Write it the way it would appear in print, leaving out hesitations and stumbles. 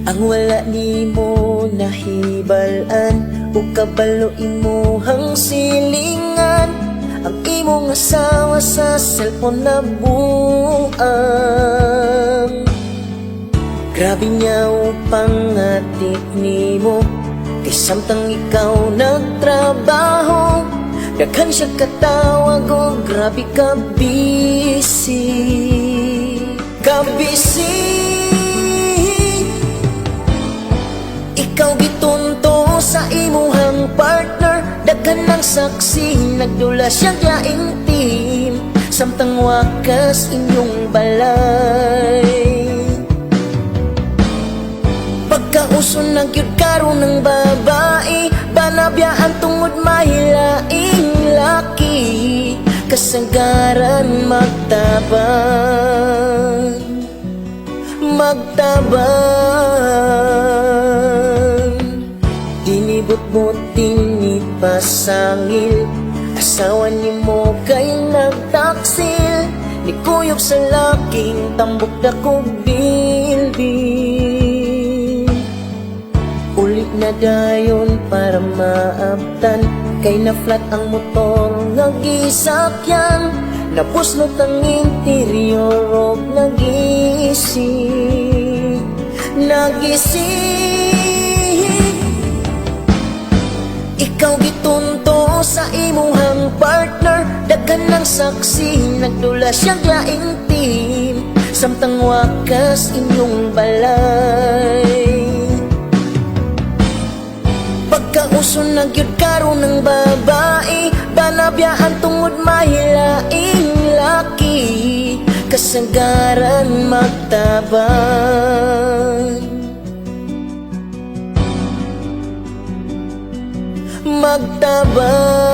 Ang wala ni mo nahibalan o kabalo imuhang silingan, ang imong asawa sa cellphone na buang. Grabe niya upang atik ni mo, kay samtang ikaw nagtrabaho. Daghan siya katawag o grabe ka busy. Ikaw gitunto sa imuhang partner, daghan ng saksi, nagdula siyang laing team. Samtang wakas inyong balay, pagkauso ng cute karon ng babae, banabiyaan tungod mahilaing laki. Kasagaran magtaban, dinibot-bot dinipasangil, asawa ni mo kay nagtaksil. Ni kuyog sa laking tambok dako bilbil. Ulit na dayon para maabtan, kay na flat ang motor nga gisakyan. Napuslot ang interior og nagising. Ikaw gitunto sa imuhang partner, daghan ng saksi, nagdula siyang laing team. Samtang wakas inyong balay, pagkauso ng gyud karon ng babae, banabiyaan tungod mahilaing laki. Kasagaran magtaban, magtaban.